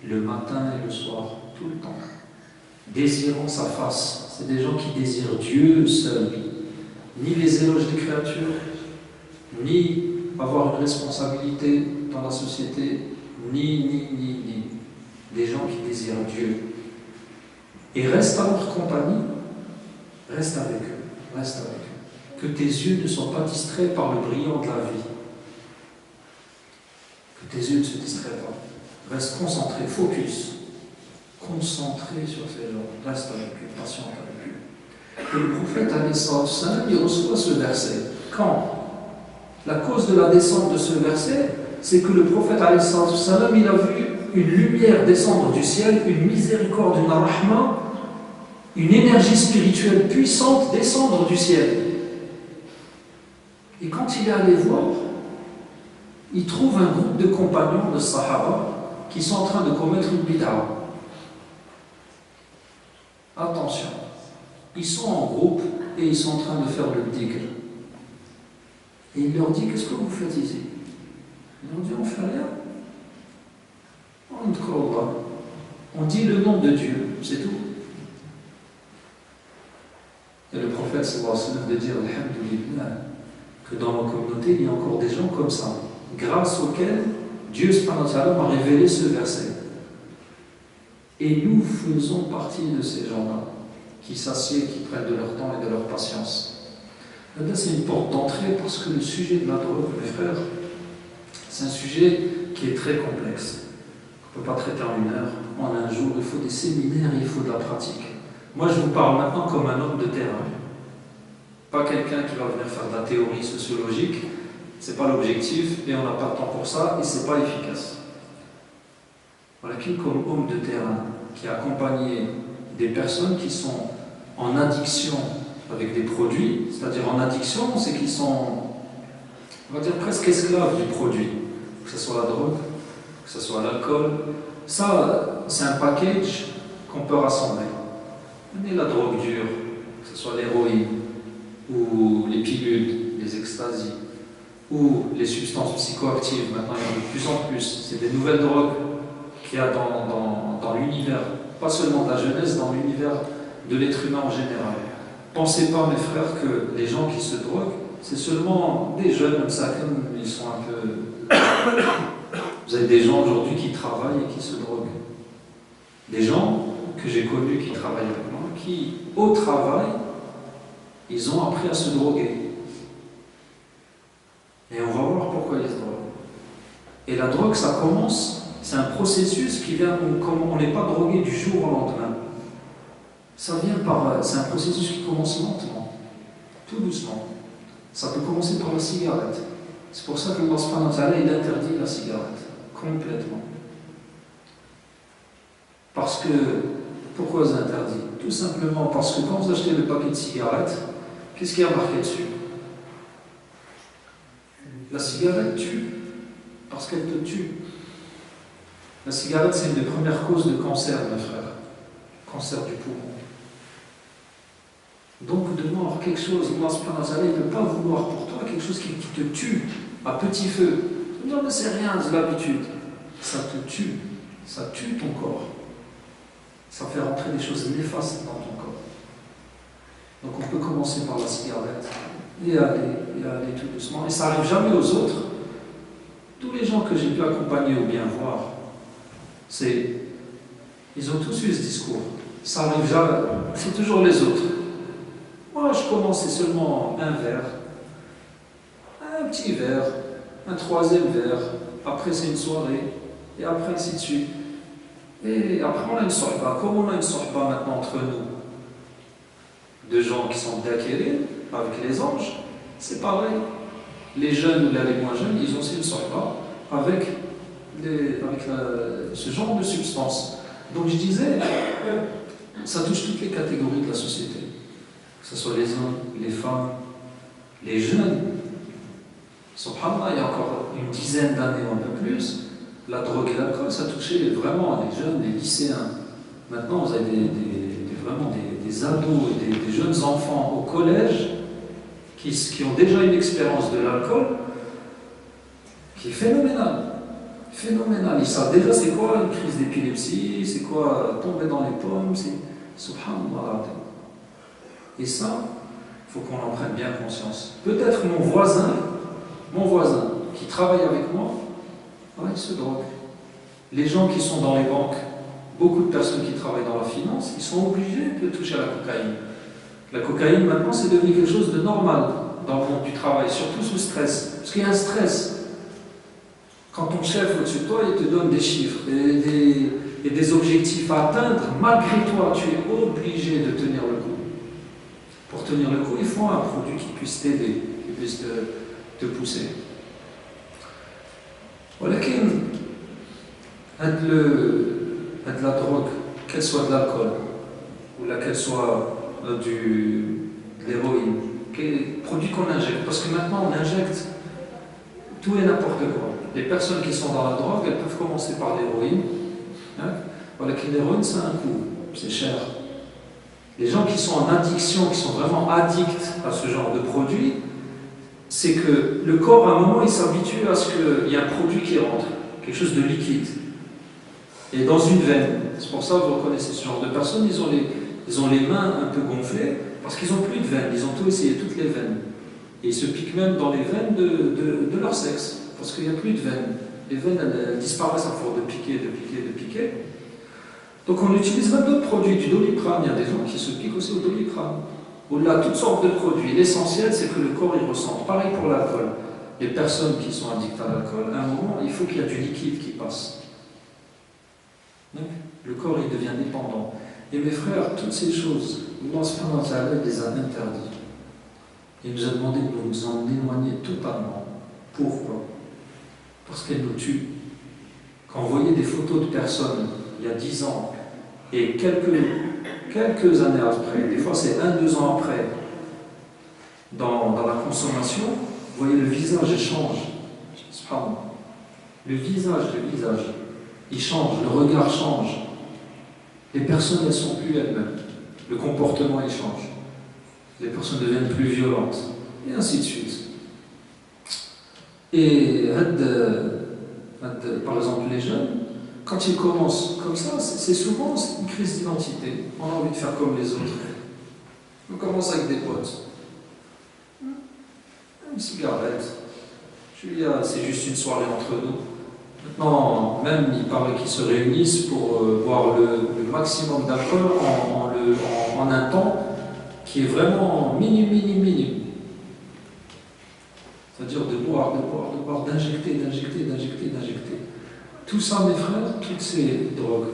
le matin et le soir, tout le temps, désirant sa face. C'est des gens qui désirent Dieu seul, ni les éloges des créatures, ni avoir une responsabilité dans la société, ni. Des gens qui désirent Dieu. Et reste à leur compagnie, reste avec eux, reste avec eux. Que tes yeux ne soient pas distraits par le brillant de la vie. Que tes yeux ne se distraient pas. Reste concentré, focus. Concentré sur ces gens. Reste avec eux, patiente avec eux. Et le prophète, il reçoit ce verset. Quand? La cause de la descente de ce verset, c'est que le prophète, il a vu une lumière descendre du ciel, une miséricorde, une rahma, une énergie spirituelle puissante descendre du ciel. Et quand il est allé voir, il trouve un groupe de compagnons de Sahaba qui sont en train de commettre une bid'a. Attention, ils sont en groupe et ils sont en train de faire le dhikr. Et il leur dit, qu'est-ce que vous faites ici? Ils leur dit, on ne fait rien. On dit le nom de Dieu, c'est tout. Et le prophète sallallahu alayhi wa sallam de dire, alhamdulillah, que dans la communauté, il y a encore des gens comme ça, grâce auxquels Dieu subhanahu wa ta'ala m'a révélé ce verset. Et nous faisons partie de ces gens-là, qui s'assiedent, qui prennent de leur temps et de leur patience. Là, c'est une porte d'entrée parce que le sujet de la drogue, mes frères, c'est un sujet qui est très complexe. On ne peut pas traiter en une heure, en un jour. Il faut des séminaires, il faut de la pratique. Moi, je vous parle maintenant comme un homme de terrain. Pas quelqu'un qui va venir faire de la théorie sociologique. Ce n'est pas l'objectif et on n'a pas de temps pour ça et ce n'est pas efficace. Voilà, qui comme homme de terrain qui a accompagné des personnes qui sont en addiction avec des produits, c'est-à-dire en addiction, c'est qu'ils sont, on va dire, presque esclaves du produit, que ce soit la drogue, que ce soit l'alcool. Ça, c'est un package qu'on peut rassembler. Mais la drogue dure, que ce soit l'héroïne, ou les pilules, les extasies, ou les substances psychoactives, maintenant il y en a de plus en plus, c'est des nouvelles drogues qu'il y a dans l'univers, pas seulement de la jeunesse, dans l'univers de l'être humain en général. Pensez pas, mes frères, que les gens qui se droguent, c'est seulement des jeunes comme ça, comme ils sont un peu... Vous avez des gens aujourd'hui qui travaillent et qui se droguent. Des gens que j'ai connus qui travaillent avec moi, qui, au travail, ils ont appris à se droguer. Et on va voir pourquoi ils se droguent. Et la drogue, ça commence, c'est un processus qui vient, comme on n'est pas drogué du jour au lendemain. Ça vient par, c'est un processus qui commence lentement, tout doucement. Ça peut commencer par la cigarette. C'est pour ça que Allah subhanahu wa ta'ala, il interdit la cigarette, complètement. Parce que, pourquoi ils interdit? Tout simplement parce que quand vous achetez le paquet de cigarettes, qu'est-ce qu'il y a marqué dessus? La cigarette tue, parce qu'elle te tue. La cigarette, c'est une des premières causes de cancer, mes frères. Cancer du poumon. Donc, de voir quelque chose, Allah subhanahu wa ta'ala, il ne peut pas vouloir pour toi quelque chose qui te tue à petit feu. Non, mais c'est rien, c'est l'habitude. Ça te tue. Ça tue ton corps. Ça fait rentrer des choses néfastes dans ton corps. Donc, on peut commencer par la cigarette et aller tout doucement. Et ça n'arrive jamais aux autres. Tous les gens que j'ai pu accompagner ou bien voir, ils ont tous eu ce discours. Ça arrive jamais, c'est toujours les autres. Moi, je commençais seulement un verre, un petit verre, un troisième verre, après c'est une soirée, et après ainsi de suite. Et après on a une sohba. Comme on a une sohba maintenant entre nous, de gens qui sont d'acquérir avec les anges, c'est pareil. Les jeunes ou les moins jeunes, ils ont aussi une sohba avec ce genre de substance. Donc je disais, ça touche toutes les catégories de la société. Que ce soit les hommes, les femmes, les jeunes. Subhanallah, il y a encore une dizaine d'années ou un peu plus, la drogue et l'alcool, ça touchait vraiment les jeunes, les lycéens. Maintenant, vous avez vraiment des ados et des jeunes enfants au collège qui ont déjà une expérience de l'alcool qui est phénoménale. phénoménal. Ils savent déjà c'est quoi une crise d'épilepsie, c'est quoi tomber dans les pommes, c'est subhanallah. Et ça, il faut qu'on en prenne bien conscience. Peut-être mon voisin, qui travaille avec moi, ouais, il se drogue. Les gens qui sont dans les banques, beaucoup de personnes qui travaillent dans la finance, ils sont obligés de toucher à la cocaïne. La cocaïne, maintenant, c'est devenu quelque chose de normal dans le monde du travail, surtout sous stress. Parce qu'il y a un stress. Quand ton chef au-dessus de toi, il te donne des chiffres et des objectifs à atteindre, malgré toi, tu es obligé de tenir le coup. Pour tenir le coup, il faut un produit qui puisse t'aider, qui puisse te pousser. Voilà de la drogue, qu'elle soit de l'alcool, ou qu'elle soit de l'héroïne, produit qu'on injecte, parce que maintenant on injecte tout et n'importe quoi. Les personnes qui sont dans la drogue, elles peuvent commencer par l'héroïne. Hein? Voilà que l'héroïne, c'est un coût, c'est cher. Les gens qui sont en addiction, qui sont vraiment addicts à ce genre de produit, c'est que le corps, à un moment, il s'habitue à ce qu'il y ait un produit qui rentre, quelque chose de liquide. Et dans une veine. C'est pour ça que vous reconnaissez ce genre de personnes, ils ont les mains un peu gonflées, parce qu'ils n'ont plus de veines, ils ont tout essayé, toutes les veines. Et ils se piquent même dans les veines de leur sexe, parce qu'il n'y a plus de veines. Les veines, elles disparaissent à force de piquer. Donc on utilise même d'autres produits, du Doliprane. Il y a des gens qui se piquent aussi au Doliprane. Au-delà, toutes sortes de produits. L'essentiel, c'est que le corps y ressent. Pareil pour l'alcool. Les personnes qui sont addictes à l'alcool, à un moment, il faut qu'il y ait du liquide qui passe. Donc, le corps, il devient dépendant. Et mes frères, toutes ces choses, Allah subhanahu wa ta'ala les a interdites. Il nous a demandé de nous en éloigner totalement. Pourquoi? Parce qu'elles nous tuent. Quand vous voyez des photos de personnes, il y a 10 ans, et quelques années après, des fois c'est 1-2 ans après, dans la consommation, vous voyez le visage change. Le visage, il change, le regard change. Les personnes, elles ne sont plus elles-mêmes. Le comportement, il change. Les personnes deviennent plus violentes. Et ainsi de suite. Et par exemple, les jeunes, quand ils commencent comme ça, c'est souvent une crise d'identité. On a envie de faire comme les autres. On commence avec des potes. Une cigarette. C'est juste une soirée entre nous. Maintenant, même, il paraît qu'ils se réunissent pour boire le maximum d'alcool en un temps qui est vraiment minime. C'est-à-dire de boire, d'injecter. Tout ça, mes frères, toutes ces drogues,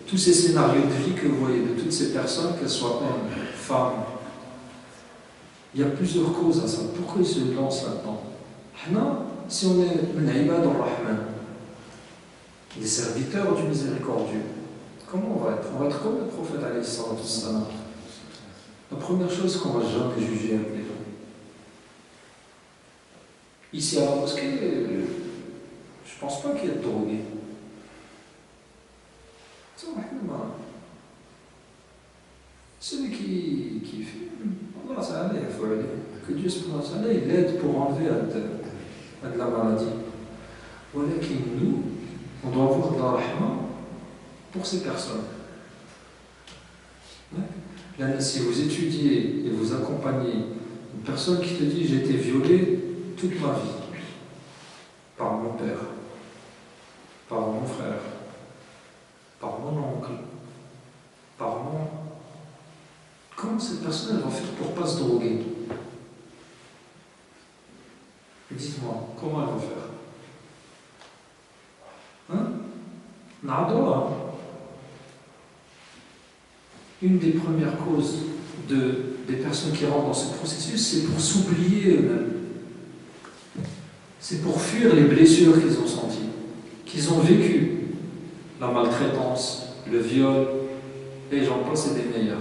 tous ces scénarios de vie que vous voyez de toutes ces personnes, qu'elles soient hommes, femmes, il y a plusieurs causes à ça. Pourquoi ils se lancent là-dedans? Si on est Ibad al-Rahman, des serviteurs du miséricordieux, comment on va être? On va être comme le prophète alayhi salatu wassalam. La première chose, c'est qu'on ne va jamais juger avec les gens. Ici à la mosquée, je ne pense pas qu'il y ait de drogués. Celui qui fume, Allah ça allait, il faut aller. Que Dieu il l'aide pour enlever de la maladie. Voilà que nous, on doit avoir de la rahma pour ces personnes. Là, si vous étudiez et vous accompagnez une personne qui te dit j'ai été violé toute ma vie par mon père, par mon frère, par mon oncle, par mon... Comment cette personne elle va faire pour ne pas se droguer? Dites-moi, comment elle va faire? Na'adwa. Une des premières causes des personnes qui rentrent dans ce processus, c'est pour s'oublier eux-mêmes. C'est pour fuir les blessures qu'ils ont senties, qu'ils ont vécues. La maltraitance, le viol, et j'en passe, c'est des meilleurs.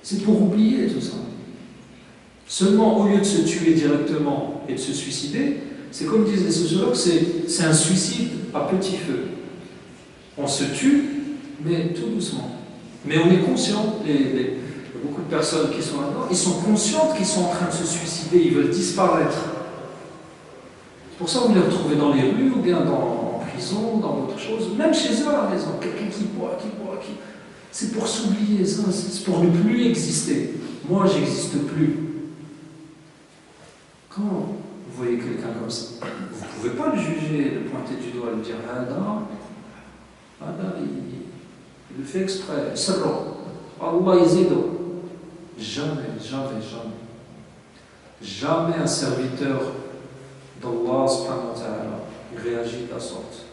C'est pour oublier tout ça. Seulement, au lieu de se tuer directement et de se suicider, c'est comme disent les sociologues, c'est un suicide à petit feu. On se tue, mais tout doucement. Mais on est conscient, beaucoup de personnes qui sont là-dedans, ils sont conscientes qu'ils sont en train de se suicider, ils veulent disparaître. C'est pour ça que vous les retrouvez dans les rues ou bien en qu'ils ont dans autre chose, même chez eux à la maison, quelqu'un qui boit, c'est pour s'oublier, ça, c'est pour ne plus exister. Moi, j'existe plus. Quand vous voyez quelqu'un comme ça, vous ne pouvez pas le juger, le pointer du doigt, le dire il le fait exprès, Allah yazido. Jamais, jamais, jamais. Jamais un serviteur d'Allah subhanahu wa ta'ala réagit de la sorte.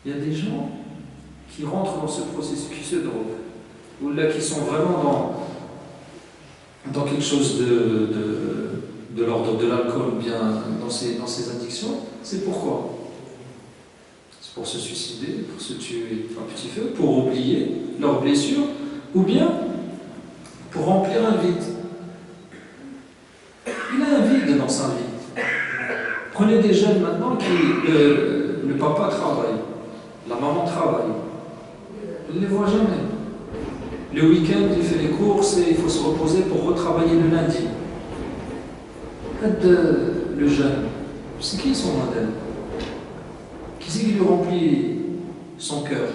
Il y a des gens qui rentrent dans ce processus, qui se droguent, ou là qui sont vraiment dans quelque chose de l'ordre de l'alcool, ou bien dans ces addictions. C'est pourquoi? C'est pour se suicider, pour se tuer un petit feu, pour oublier leurs blessures, ou bien pour remplir un vide. Il a un vide dans sa vie. Prenez des jeunes maintenant qui, le papa travaille, la maman travaille. Il ne les voit jamais. Le week-end, il fait les courses et il faut se reposer pour retravailler le lundi. Le jeune, c'est qui son modèle? Qui c'est qui lui remplit son cœur?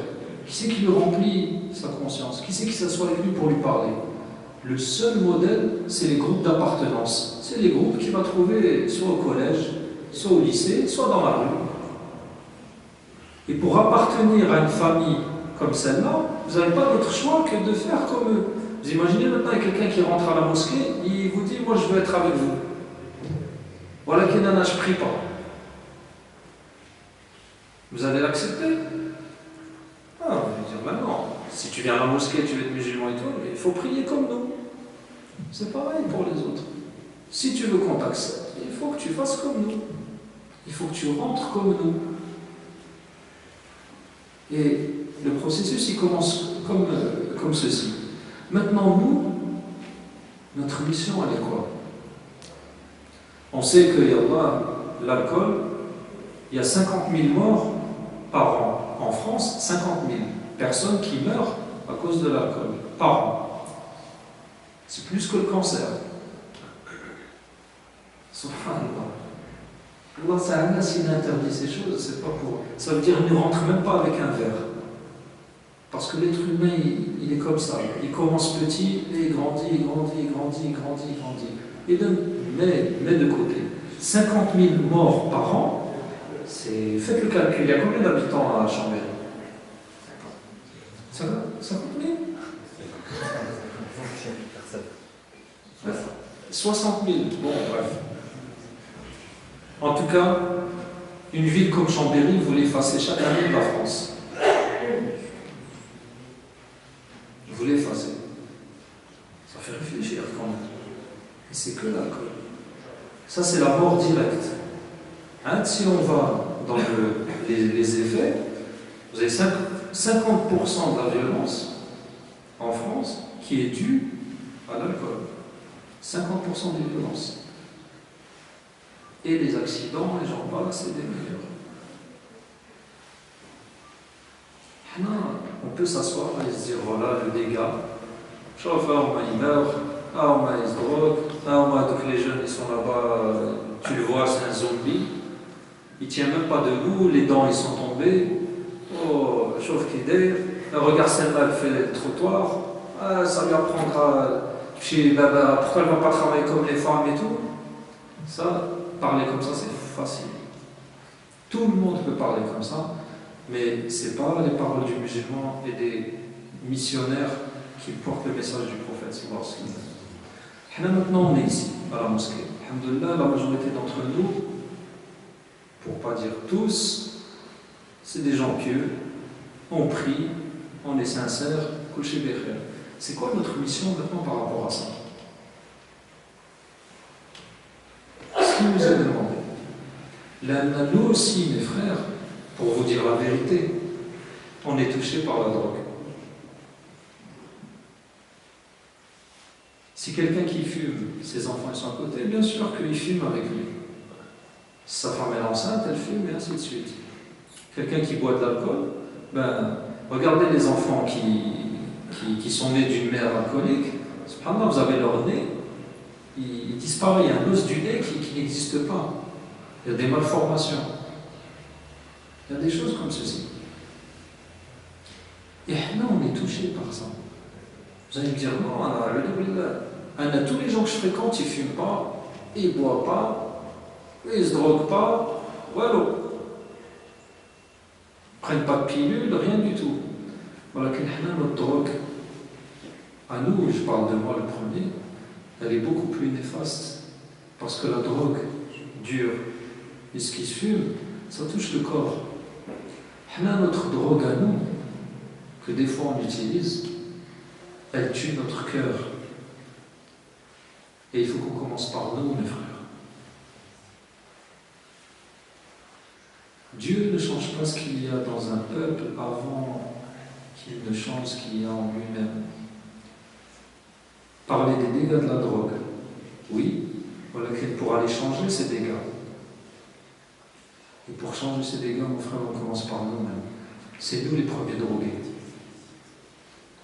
Qui c'est qui lui remplit sa conscience? Qui c'est qui s'assoit avec lui pour lui parler? Le seul modèle, c'est les groupes d'appartenance. C'est les groupes qu'il va trouver soit au collège, soit au lycée, soit dans la rue. Et pour appartenir à une famille comme celle-là, vous n'avez pas d'autre choix que de faire comme eux. Vous imaginez maintenant quelqu'un qui rentre à la mosquée, il vous dit « Moi, je veux être avec vous. » Voilà qu'il n'en a, je prie pas. Vous allez l'accepter? Ah, on va dire maintenant, si tu viens à la mosquée, tu veux être musulman et tout, il faut prier comme nous. C'est pareil pour les autres. Si tu veux qu'on t'accepte, il faut que tu fasses comme nous. Il faut que tu rentres comme nous. Et le processus, il commence comme ceci. Maintenant, nous, notre mission, elle est quoi? On sait qu'il y a l'alcool, il y a 50 000 morts par an. En France, 50 000 personnes qui meurent à cause de l'alcool par an. C'est plus que le cancer. Subhanallah. Allah Ta'ala, s'il interdit ces choses, c'est pas pour. Ça veut dire qu'il ne rentre même pas avec un verre. Parce que l'être humain, il est comme ça. Il commence petit et il grandit, il grandit, il grandit, il grandit, il grandit. Et donc, met de côté. 50 000 morts par an, faites le calcul. Il y a combien d'habitants à Chambéry? 50 000? 60 000. Bon, bref. En tout cas, une ville comme Chambéry, vous l'effacez chaque année de la France. Vous l'effacez. Ça fait réfléchir quand même. Et c'est que l'alcool. Ça, c'est la mort directe. Hein, si on va dans les effets, vous avez 50% de la violence en France qui est due à l'alcool. 50% des violences. Et les accidents, et j'en parle, c'est des meilleurs. On peut s'asseoir et se dire voilà le dégât. Chauffeur, il meurt, il se drogue, donc les jeunes ils sont là-bas, tu le vois, c'est un zombie. Il ne tient même pas debout, les dents ils sont tombées. Oh, chauffe qui dé, regarde celle-là, elle fait le trottoir. Ça lui apprendra. Pourquoi elle ne va pas travailler comme les femmes et tout? Ça, parler comme ça, c'est facile. Tout le monde peut parler comme ça, mais ce n'est pas les paroles du musulman et des missionnaires qui portent le message du prophète. Maintenant, on est ici, à la mosquée. Alhamdulillah, la majorité d'entre nous, pour ne pas dire tous, c'est des gens pieux, on prie, on est sincère, c'est quoi notre mission maintenant par rapport à ça? Ce qui nous est demandé. Là, nous aussi, mes frères, pour vous dire la vérité, on est touchés par la drogue. Si quelqu'un qui fume, ses enfants sont à côté, bien sûr qu'il fume avec lui. Si sa femme est enceinte, elle fume et ainsi de suite. Quelqu'un qui boit de l'alcool, regardez les enfants qui sont nés d'une mère alcoolique, cependant vous avez leur nez, il disparaît, il y a un os du nez qui n'existe pas. il y a des malformations, il y a des choses comme ceci. Et là, on est touché par ça. Vous allez me dire, non, tous les gens que je fréquente, ils ne fument pas, ils ne boivent pas, ils ne se droguent pas, voilà. Ils ne prennent pas de pilule, rien du tout. Voilà, notre drogue, à nous, je parle de moi le premier, elle est beaucoup plus néfaste. Parce que la drogue dure et ce qui se fume, ça touche le corps. Notre drogue à nous, que des fois on utilise, elle tue notre cœur. Et il faut qu'on commence par nous, mes frères. Dieu ne change pas ce qu'il y a dans un peuple avant qu'il ne change ce qu'il y a en lui-même. Parler des dégâts de la drogue, oui, voilà qu'il pourra aller changer ces dégâts. Et pour changer ces dégâts, mon frère, on commence par nous-mêmes. C'est nous les premiers drogués.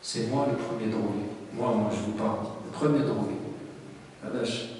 C'est moi le premier drogué. Moi, je vous parle. Le premier drogué. Adash.